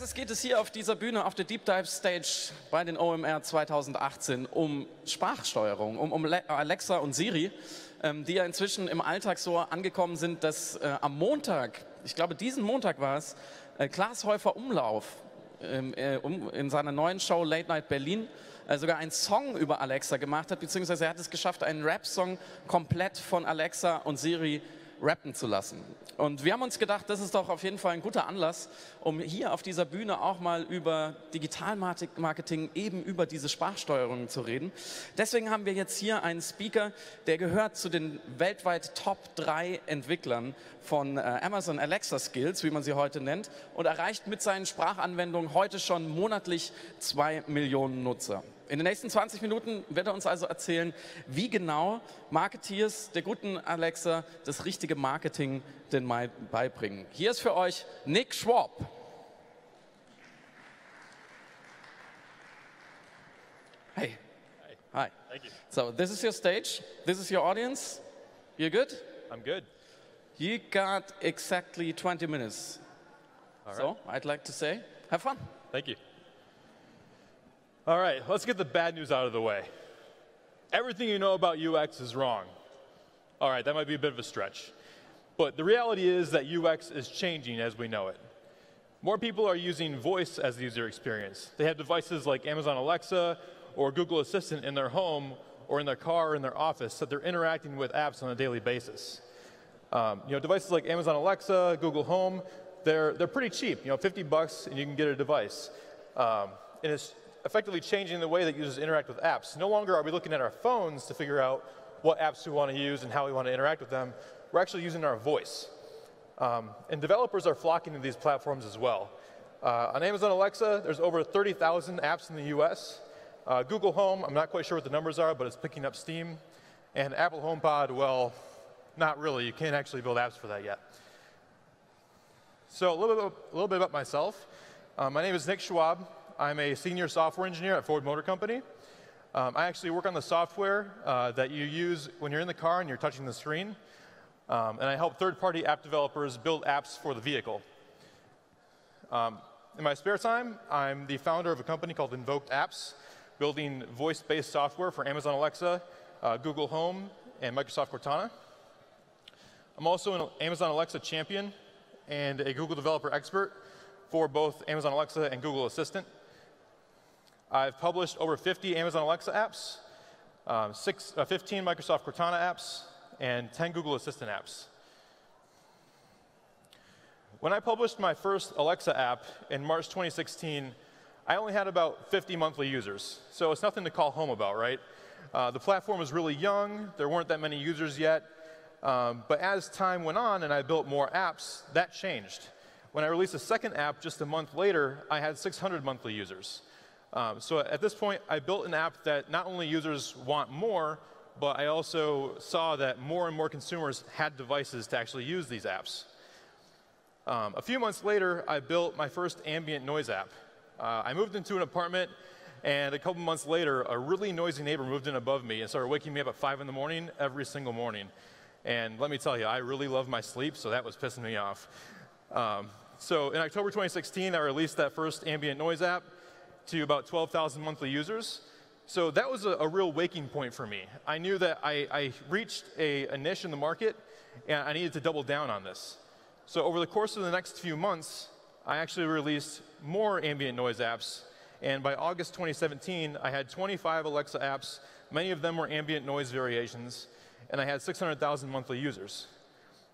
erstes geht es hier auf dieser Bühne, auf der Deep Dive Stage bei den OMR 2018 um Sprachsteuerung, um Alexa und Siri, die ja inzwischen im Alltag so angekommen sind, dass am Montag, ich glaube diesen Montag war es, Klaas Häufer-Umlauf in seiner neuen Show Late Night Berlin sogar einen Song über Alexa gemacht hat, beziehungsweise er hat es geschafft, einen Rap-Song komplett von Alexa und Siri rappen zu lassen. Und wir haben uns gedacht, das ist doch auf jeden Fall ein guter Anlass, um hier auf dieser Bühne auch mal über Digital-Marketing, eben über diese Sprachsteuerung zu reden. Deswegen haben wir jetzt hier einen Speaker, der gehört zu den weltweit Top 3 Entwicklern von Amazon Alexa Skills, wie man sie heute nennt, und erreicht mit seinen Sprachanwendungen heute schon monatlich 2 Millionen Nutzer. In den nächsten 20 Minuten wird er uns also erzählen, wie genau Marketeers der guten Alexa das richtige Marketing denn mal beibringen. Hier ist für euch Nick Schwab. Hey. Hi. Thank you. So, this is your stage. This is your audience. You good? I'm good. You got exactly 20 minutes. All right. So, I'd like to say, have fun. Thank you. All right, let's get the bad news out of the way. Everything you know about UX is wrong. All right, that might be a bit of a stretch. But the reality is that UX is changing as we know it. More people are using voice as the user experience. They have devices like Amazon Alexa or Google Assistant in their home or in their car or in their office that they're interacting with apps on a daily basis. Devices like Amazon Alexa, Google Home, they're pretty cheap. $50 and you can get a device. And it's effectively changing the way that users interact with apps. No longer are we looking at our phones to figure out what apps we want to use and how we want to interact with them. We're actually using our voice. And developers are flocking to these platforms as well. On Amazon Alexa, there's over 30,000 apps in the US. Google Home, I'm not quite sure what the numbers are, but it's picking up steam. And Apple HomePod, well, not really. You can't actually build apps for that yet. So a little bit about myself. My name is Nick Schwab. I'm a senior software engineer at Ford Motor Company. I actually work on the software that you use when you're in the car and you're touching the screen. And I help third-party app developers build apps for the vehicle. In my spare time, I'm the founder of a company called Invoked Apps, building voice-based software for Amazon Alexa, Google Home, and Microsoft Cortana. I'm also an Amazon Alexa champion and a Google developer expert for both Amazon Alexa and Google Assistant. I've published over 50 Amazon Alexa apps, 15 Microsoft Cortana apps, and 10 Google Assistant apps. When I published my first Alexa app in March 2016, I only had about 50 monthly users. So it's nothing to call home about, right? The platform was really young. There weren't that many users yet. But as time went on and I built more apps, that changed. When I released a second app just a month later, I had 600 monthly users. So at this point, I built an app that not only users want more, but I also saw that more and more consumers had devices to actually use these apps. A few months later, I built my first ambient noise app. I moved into an apartment, and a couple months later, a really noisy neighbor moved in above me and started waking me up at 5 in the morning every single morning. And let me tell you, I really love my sleep, so that was pissing me off. So in October 2016, I released that first ambient noise app to about 12,000 monthly users. So that was a real waking point for me. I knew that I reached a niche in the market, and I needed to double down on this. So over the course of the next few months, I actually released more ambient noise apps. And by August 2017, I had 25 Alexa apps. Many of them were ambient noise variations. And I had 600,000 monthly users.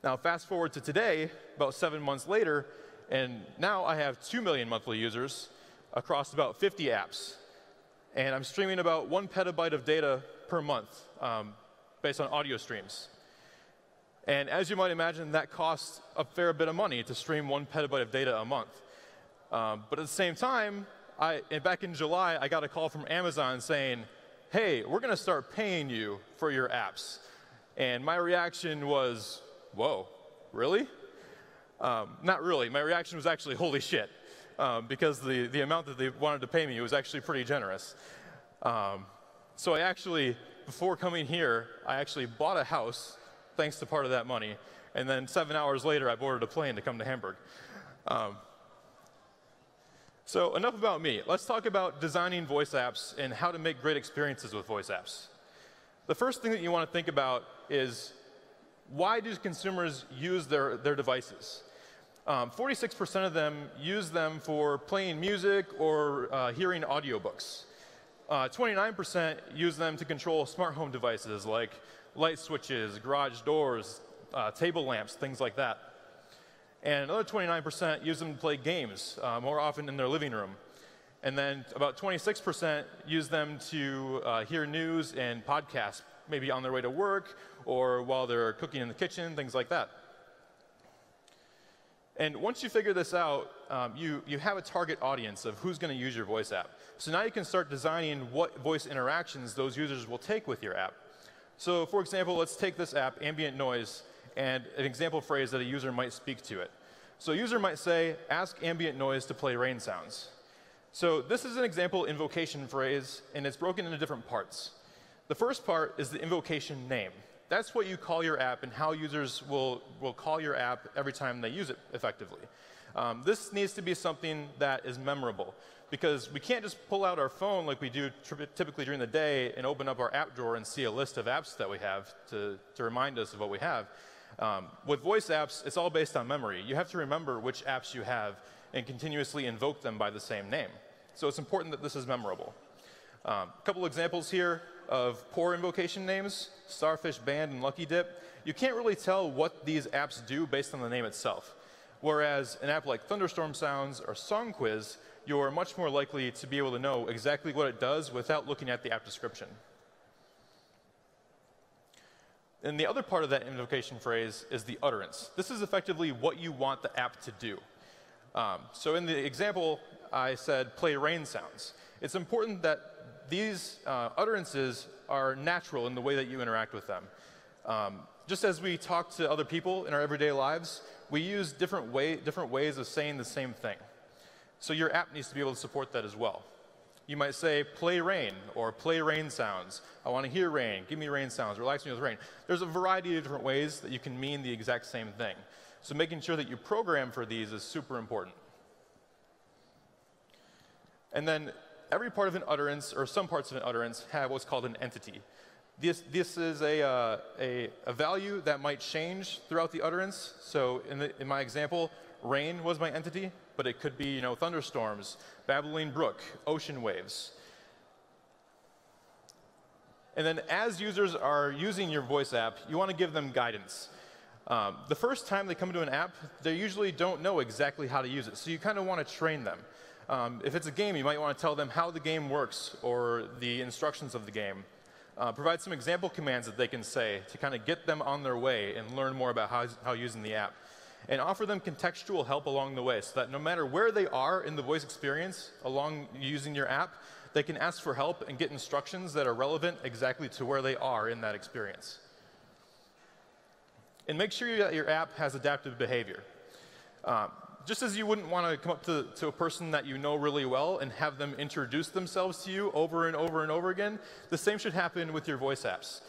Now, fast forward to today, about 7 months later, and now I have 2 million monthly users across about 50 apps. And I'm streaming about 1 petabyte of data per month based on audio streams. And as you might imagine, that costs a fair bit of money to stream 1 petabyte of data a month. But at the same time, back in July, I got a call from Amazon saying, hey, we're going to start paying you for your apps. And my reaction was, whoa, really? Not really. My reaction was actually, holy shit, because the amount that they wanted to pay me was actually pretty generous. So I actually, before coming here, I actually bought a house, thanks to part of that money. And then 7 hours later, I boarded a plane to come to Hamburg. So enough about me. Let's talk about designing voice apps and how to make great experiences with voice apps. The first thing that you want to think about is, why do consumers use their devices? 46% of them use them for playing music or hearing audiobooks. 29% use them to control smart home devices like light switches, garage doors, table lamps, things like that. And another 29% use them to play games, more often in their living room. And then about 26% use them to hear news and podcasts, maybe on their way to work or while they're cooking in the kitchen, things like that. And once you figure this out, you have a target audience of who's going to use your voice app. So now you can start designing what voice interactions those users will take with your app. So for example, let's take this app, ambient noise, and an example phrase that a user might speak to it. So a user might say, ask ambient noise to play rain sounds. So this is an example invocation phrase, and it's broken into different parts. The first part is the invocation name. That's what you call your app and how users will call your app every time they use it effectively. This needs to be something that is memorable, because we can't just pull out our phone like we do typically during the day and open up our app drawer and see a list of apps that we have to remind us of what we have. With voice apps, it's all based on memory. You have to remember which apps you have and continuously invoke them by the same name. So it's important that this is memorable. A couple examples here of poor invocation names, Starfish Band and Lucky Dip. You can't really tell what these apps do based on the name itself. Whereas an app like Thunderstorm Sounds or Song Quiz, you're much more likely to be able to know exactly what it does without looking at the app description. And the other part of that invocation phrase is the utterance. This is effectively what you want the app to do. So in the example, I said play rain sounds. It's important that these utterances are natural in the way that you interact with them. Just as we talk to other people in our everyday lives, we use different ways of saying the same thing. So your app needs to be able to support that as well. You might say, play rain, or play rain sounds. I want to hear rain, give me rain sounds, relax me with rain. There's a variety of different ways that you can mean the exact same thing. So making sure that you program for these is super important. And then every part of an utterance, or some parts of an utterance, have what's called an entity. This is a value that might change throughout the utterance. So in my example, rain was my entity, but it could be, thunderstorms, babbling brook, ocean waves. And then as users are using your voice app, you want to give them guidance. The first time they come to an app, they usually don't know exactly how to use it, so you kind of want to train them. If it's a game, you might want to tell them how the game works or the instructions of the game. Provide some example commands that they can say to kind of get them on their way and learn more about how using the app. And offer them contextual help along the way, so that no matter where they are in the voice experience along using your app, they can ask for help and get instructions that are relevant exactly to where they are in that experience. And make sure that your app has adaptive behavior. Just as you wouldn't want to come up to a person that you know really well and have them introduce themselves to you over and over and over again, the same should happen with your voice apps.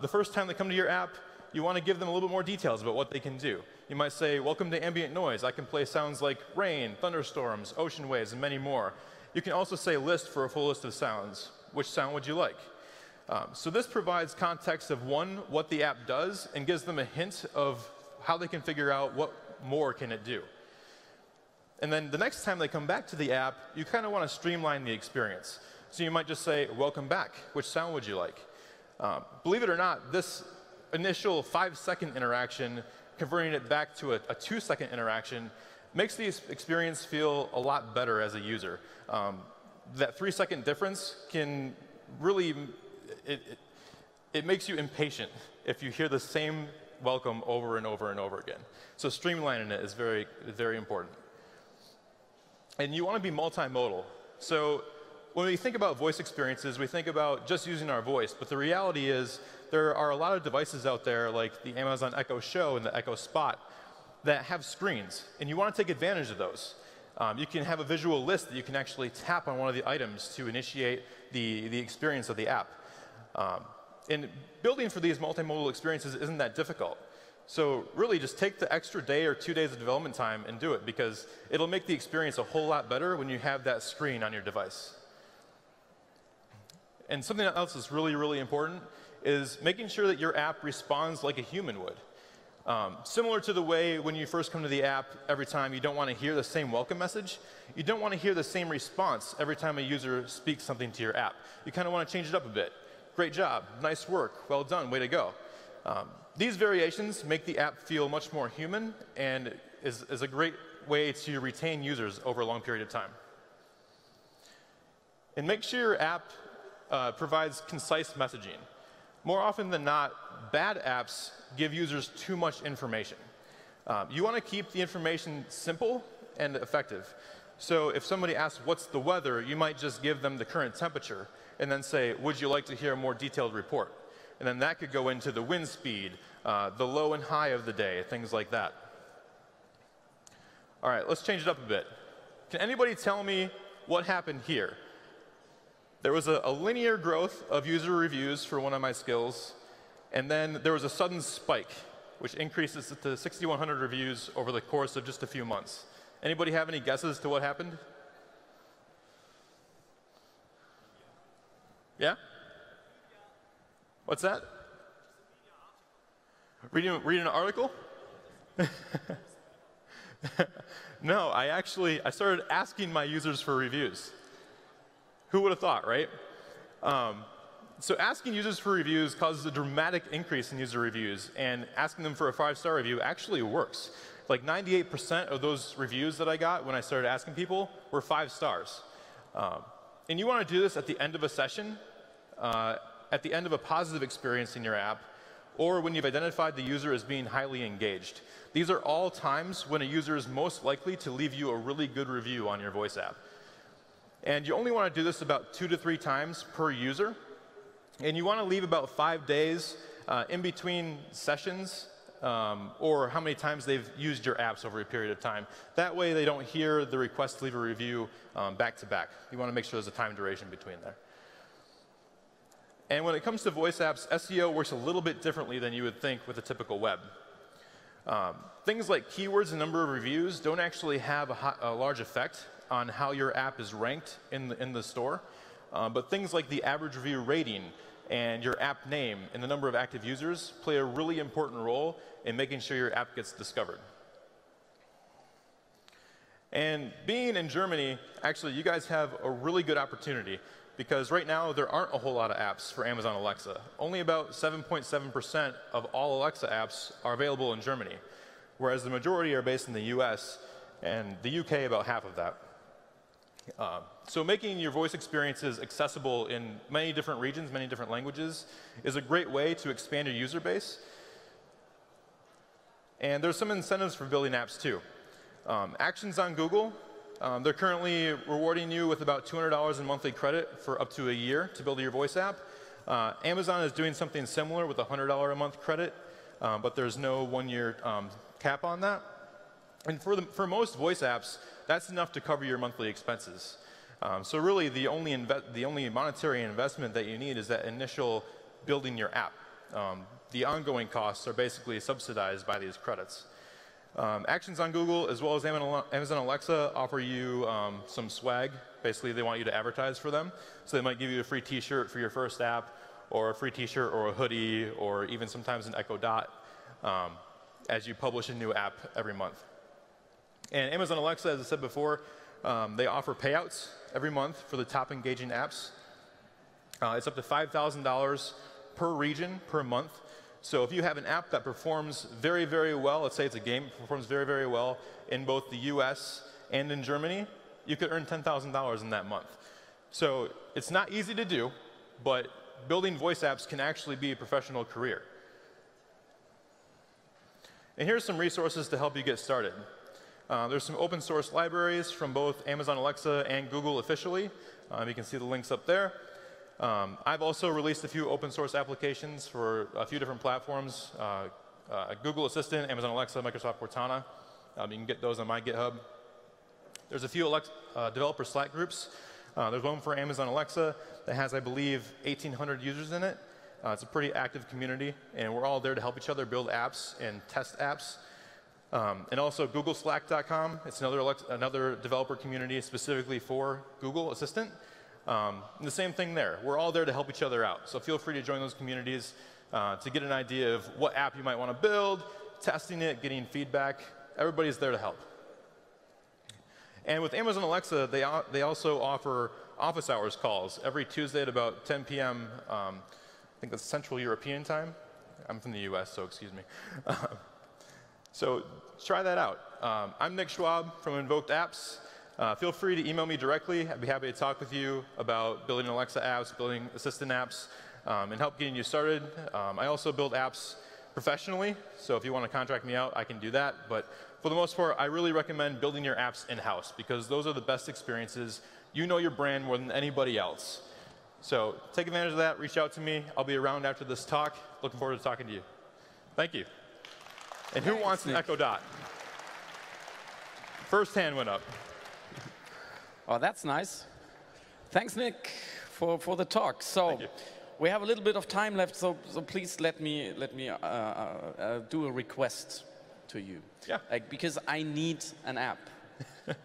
The first time they come to your app, you want to give them a little bit more details about what they can do. You might say, welcome to ambient noise. I can play sounds like rain, thunderstorms, ocean waves, and many more. You can also say list for a full list of sounds. Which sound would you like? So this provides context of, one, what the app does, and gives them a hint of how they can figure out what more can it do. And then the next time they come back to the app, you kind of want to streamline the experience. So you might just say, welcome back. Which sound would you like? Believe it or not, this initial 5-second interaction, converting it back to a 2-second interaction, makes the experience feel a lot better as a user. That 3-second difference can really, it makes you impatient if you hear the same welcome over and over and over again. So streamlining it is very, very important. And you want to be multimodal. So when we think about voice experiences, we think about just using our voice. But the reality is there are a lot of devices out there, like the Amazon Echo Show and the Echo Spot, that have screens. And you want to take advantage of those. You can have a visual list that you can actually tap on one of the items to initiate the experience of the app. And building for these multimodal experiences isn't that difficult. So really just take the extra day or 2 days of development time and do it, because it'll make the experience a whole lot better when you have that screen on your device. And something else that's really, really important is making sure that your app responds like a human would. Similar to the way when you first come to the app, every time you don't want to hear the same welcome message, you don't want to hear the same response every time a user speaks something to your app. You kind of want to change it up a bit. Great job, nice work, well done, way to go. These variations make the app feel much more human and is a great way to retain users over a long period of time. And make sure your app provides concise messaging. More often than not, bad apps give users too much information. You want to keep the information simple and effective. So if somebody asks, what's the weather, you might just give them the current temperature and then say, would you like to hear a more detailed report? And then that could go into the wind speed, the low and high of the day, things like that. All right, let's change it up a bit. Can anybody tell me what happened here? There was a linear growth of user reviews for one of my skills, and then there was a sudden spike, which increases to 6,100 reviews over the course of just a few months. Anybody have any guesses to what happened? Yeah? What's that? Reading an article? No, I started asking my users for reviews. Who would have thought, right? So asking users for reviews causes a dramatic increase in user reviews, and asking them for a 5-star review actually works. Like 98% of those reviews that I got when I started asking people were 5 stars. And you want to do this at the end of a session, at the end of a positive experience in your app, or when you've identified the user as being highly engaged. These are all times when a user is most likely to leave you a really good review on your voice app. And you only want to do this about 2 to 3 times per user. And you want to leave about 5 days in between sessions, or how many times they've used your apps over a period of time. That way they don't hear the request to leave a review back to back. You want to make sure there's a time duration between there. And when it comes to voice apps, SEO works a little bit differently than you would think with a typical web. Things like keywords and number of reviews don't actually have a large effect on how your app is ranked in the store. But things like the average review rating and your app name and the number of active users play a really important role in making sure your app gets discovered. And being in Germany, actually, you guys have a really good opportunity, because right now there aren't a whole lot of apps for Amazon Alexa. Only about 7.7% of all Alexa apps are available in Germany, whereas the majority are based in the US, and the UK about half of that. So making your voice experiences accessible in many different regions, many different languages, is a great way to expand your user base. And there's some incentives for building apps too. Actions on Google, they're currently rewarding you with about $200 in monthly credit for up to a year to build your voice app. Amazon is doing something similar with a $100 a month credit, but there's no 1-year cap on that. And for most voice apps, that's enough to cover your monthly expenses. So really, the only monetary investment that you need is that initial building your app. The ongoing costs are basically subsidized by these credits. Actions on Google, as well as Amazon Alexa, offer you some swag. Basically, they want you to advertise for them. So they might give you a free T-shirt for your first app, or a free T-shirt, or a hoodie, or even sometimes an Echo Dot as you publish a new app every month. And Amazon Alexa, as I said before, they offer payouts every month for the top engaging apps. It's up to $5,000 per region per month. So if you have an app that performs very, very well, let's say it's a game that performs very, very well in both the US and in Germany, you could earn $10,000 in that month. So it's not easy to do, but building voice apps can actually be a professional career. And here's some resources to help you get started. There's some open source libraries from both Amazon Alexa and Google officially. You can see the links up there. I've also released a few open source applications for a few different platforms. Google Assistant, Amazon Alexa, Microsoft Cortana. You can get those on my GitHub. There's a few developer Slack groups. There's one for Amazon Alexa that has, I believe, 1,800 users in it. It's a pretty active community, and we're all there to help each other build apps and test apps. And also GoogleSlack.com. It's another developer community specifically for Google Assistant. And the same thing there. We're all there to help each other out. So feel free to join those communities to get an idea of what app you might want to build, testing it, getting feedback. Everybody's there to help. And with Amazon Alexa, they also offer office hours calls every Tuesday at about 10 p.m. I think that's Central European time. I'm from the US, so excuse me. So try that out. I'm Nick Schwab from Invoked Apps. Feel free to email me directly. I'd be happy to talk with you about building Alexa apps, building assistant apps, and help getting you started. I also build apps professionally, so if you want to contract me out, I can do that. But for the most part, I really recommend building your apps in-house, because those are the best experiences. You know your brand more than anybody else. So take advantage of that. Reach out to me. I'll be around after this talk. Looking forward to talking to you. Thank you. And who wants an Echo Dot? First hand went up. Oh, that's nice. Thanks, Nick, for the talk. So we have a little bit of time left, so please let me do a request to you. Yeah. Because I need an app.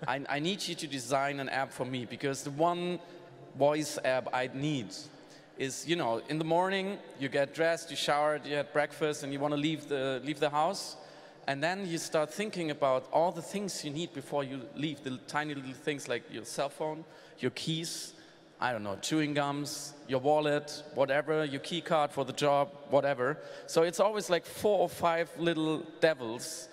I need you to design an app for me, because the one voice app I need is, you know, in the morning you get dressed, you showered, you had breakfast, and you want to leave the house, and then you start thinking about all the things you need before you leave, the tiny little things like your cell phone, your keys, I don't know, chewing gums, your wallet, whatever, your key card for the job, whatever. So it's always like 4 or 5 little devils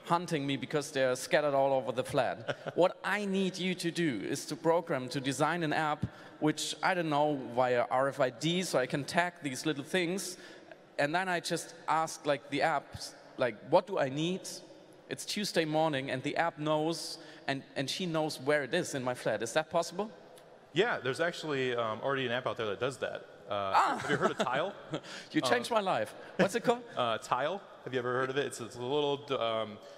hunting me because they're scattered all over the flat. What I need you to do is to design an app which, I don't know, via RFID, so I can tag these little things, and then I just ask like the app, like, what do I need? It's Tuesday morning, and the app knows, and she knows where it is in my flat. Is that possible? Yeah, there's actually already an app out there that does that. Have you heard of Tile? You changed my life. What's it called? Tile. Have you ever heard of it? It's a little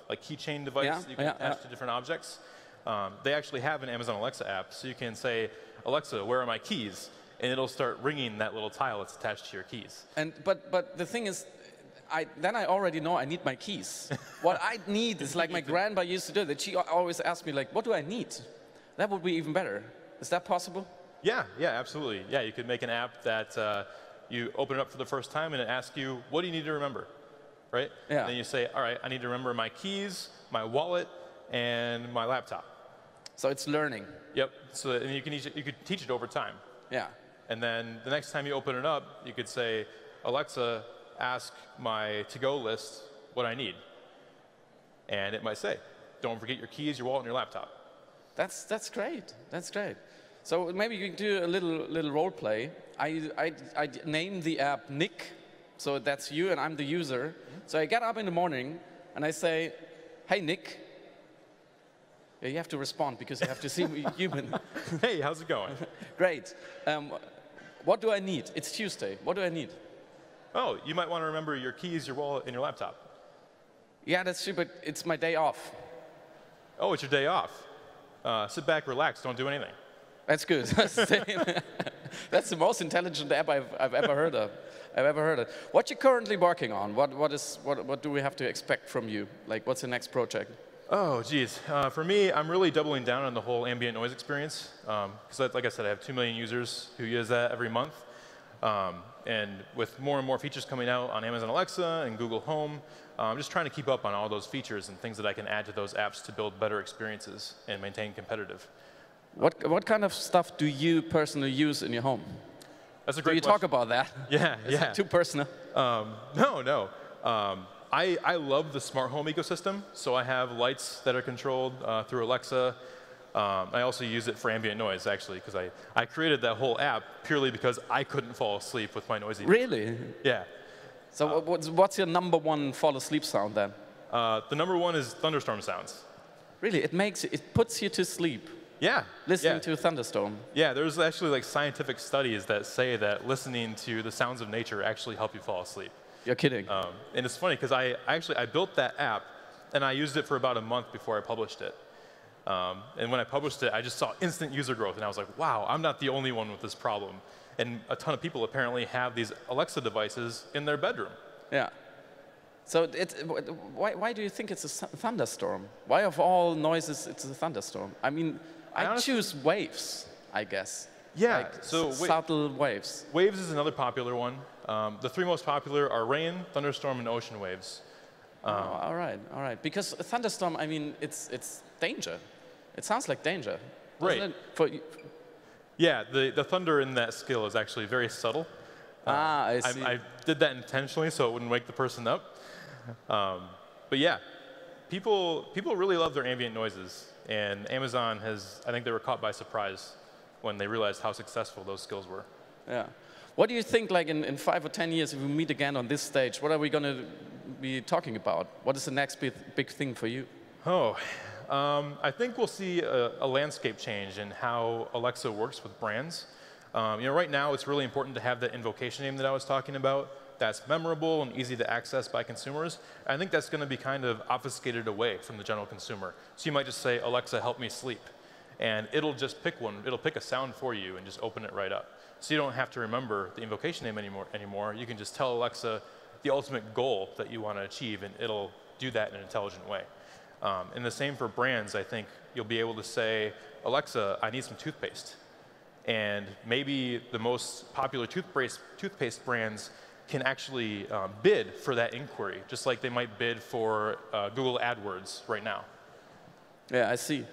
like keychain device that you can attach to different objects. They actually have an Amazon Alexa app, so you can say, Alexa, where are my keys? And it'll start ringing that little tile that's attached to your keys. But the thing is, I already know I need my keys. What I need is like my grandma used to do, that she always asked me, like, what do I need? That would be even better. Is that possible? Yeah, absolutely. Yeah, you could make an app that you open it up for the first time and it asks you, what do you need to remember? Right? Yeah. And then you say, all right, I need to remember my keys, my wallet, and my laptop. So it's learning. Yep. So and you could teach it over time. Yeah. And then the next time you open it up, you could say, Alexa, ask my to-go list what I need. And it might say, don't forget your keys, your wallet, and your laptop. That's great. That's great. So maybe you can do a little role play. I name the app Nick, so that's you and I'm the user. So I get up in the morning and I say, hey Nick. Yeah, you have to respond because you have to see me human. Hey, how's it going? Great. What do I need? It's Tuesday. What do I need? Oh, you might want to remember your keys, your wallet, and your laptop. Yeah, that's true, but it's my day off. Oh, it's your day off. Sit back, relax, don't do anything. That's good. That's the most intelligent app I've ever heard of. What you currently working on? What do we have to expect from you? Like, what's the next project? Oh, geez. For me, I'm really doubling down on the whole ambient noise experience. Because, like I said, I have 2 million users who use that every month. And with more and more features coming out on Amazon Alexa and Google Home, I'm just trying to keep up on all those features and things that I can add to those apps to build better experiences and maintain competitive. What kind of stuff do you personally use in your home? That's a great question. Do you talk about that? Yeah, Is it too personal? No. I love the smart home ecosystem, so I have lights that are controlled through Alexa. I also use it for ambient noise, actually, because I created that whole app purely because I couldn't fall asleep with my noisy. Really? Yeah. So what's your #1 fall asleep sound then? The #1 is thunderstorm sounds. Really? It puts you to sleep? Yeah. Listening to a thunderstorm? Yeah, there's actually like scientific studies that say that listening to the sounds of nature actually help you fall asleep. You're kidding. And it's funny because I built that app and I used it for about a month before I published it. And when I published it, I just saw instant user growth, and I was like, wow, I'm not the only one with this problem. And a ton of people apparently have these Alexa devices in their bedroom. Yeah. So why do you think it's a thunderstorm? Why of all noises it's a thunderstorm? I mean, I choose waves, I guess. Yeah, like so subtle waves. Waves is another popular one. The three most popular are rain, thunderstorm, and ocean waves. All right. Because a thunderstorm, I mean, it's danger. It sounds like danger. Right. Yeah, the thunder in that skill is actually very subtle. I see. I did that intentionally so it wouldn't wake the person up. But yeah, people really love their ambient noises. And Amazon I think they were caught by surprise when they realized how successful those skills were. Yeah. What do you think, like in 5 or 10 years, if we meet again on this stage, what are we going to be talking about? What is the next big thing for you? I think we'll see a landscape change in how Alexa works with brands. Right now it's really important to have that invocation name that I was talking about that's memorable and easy to access by consumers. I think that's going to be kind of obfuscated away from the general consumer. So you might just say, Alexa, help me sleep. And it'll just pick one. It'll pick a sound for you and just open it right up. So you don't have to remember the invocation name anymore. You can just tell Alexa the ultimate goal that you want to achieve, and it'll do that in an intelligent way. And the same for brands. I think you'll be able to say, Alexa, I need some toothpaste. And maybe the most popular toothpaste brands can actually bid for that inquiry, just like they might bid for Google AdWords right now. Yeah, I see.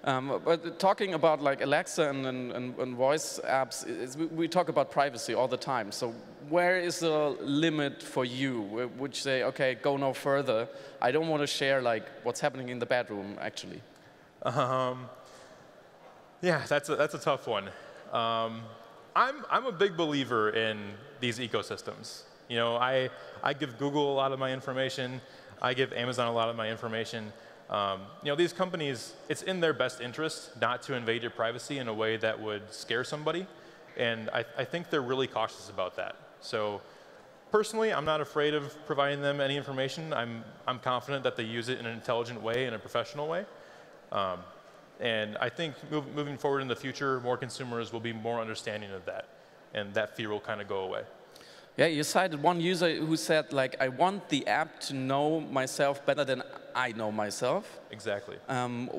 But talking about like Alexa and voice apps, we talk about privacy all the time. So where is the limit for you? Would you say, okay, go no further? I don't want to share like what's happening in the bedroom, actually. Yeah, that's a tough one. I'm a big believer in these ecosystems. I give Google a lot of my information. I give Amazon a lot of my information. These companies, it's in their best interest not to invade your privacy in a way that would scare somebody. And I think they're really cautious about that. So personally, I'm not afraid of providing them any information. I'm confident that they use it in an intelligent way, in a professional way. And I think moving forward in the future, more consumers will be more understanding of that. And that fear will kind of go away. Yeah, you cited one user who said, like, I want the app to know myself better than I know myself. Exactly. I'm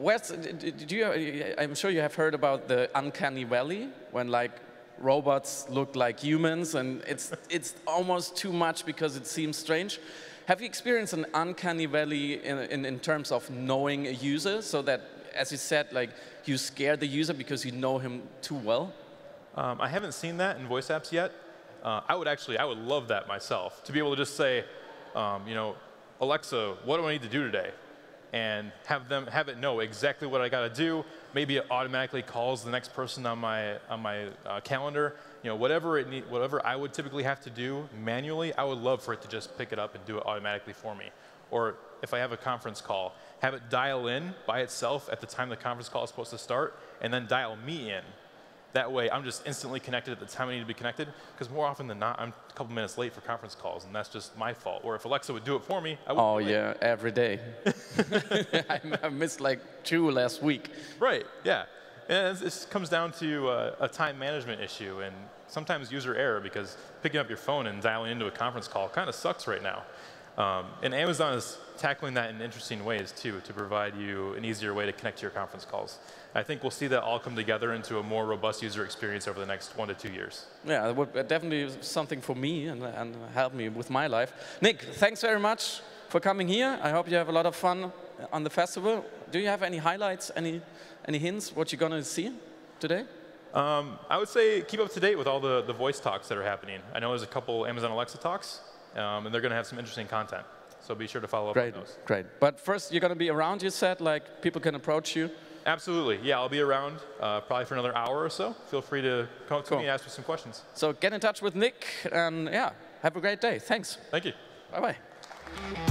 sure you have heard about the uncanny valley, when like robots look like humans, and it's almost too much because it seems strange. Have you experienced an uncanny valley in terms of knowing a user, so that, as you said, like you scare the user because you know him too well? I haven't seen that in voice apps yet. I would love that myself, to be able to just say, Alexa, what do I need to do today? And have it know exactly what I got to do. Maybe it automatically calls the next person on my calendar. Whatever I would typically have to do manually, I would love for it to just pick it up and do it automatically for me. Or if I have a conference call, have it dial in by itself at the time the conference call is supposed to start, and then dial me in. That way, I'm just instantly connected at the time I need to be connected, because more often than not, I'm a couple minutes late for conference calls, and that's just my fault. Or if Alexa would do it for me, I would. Oh yeah, every day. I missed like 2 last week. Right, yeah. And this comes down to a time management issue, and sometimes user error, because picking up your phone and dialing into a conference call kind of sucks right now. And Amazon is tackling that in interesting ways, too, to provide you an easier way to connect to your conference calls. I think we'll see that all come together into a more robust user experience over the next 1 to 2 years. Yeah, that would definitely be something for me and help me with my life. Nick, thanks very much for coming here. I hope you have a lot of fun on the festival. Do you have any highlights, any hints, what you're going to see today? I would say keep up to date with all the voice talks that are happening. I know there's a couple Amazon Alexa talks, and they're going to have some interesting content. So be sure to follow up on those. Great. But first, you're going to be around, you said, like people can approach you? Absolutely. Yeah, I'll be around probably for another hour or so. Feel free to come up to me and ask me some questions. So get in touch with Nick, and yeah, have a great day. Thanks. Thank you. Bye-bye.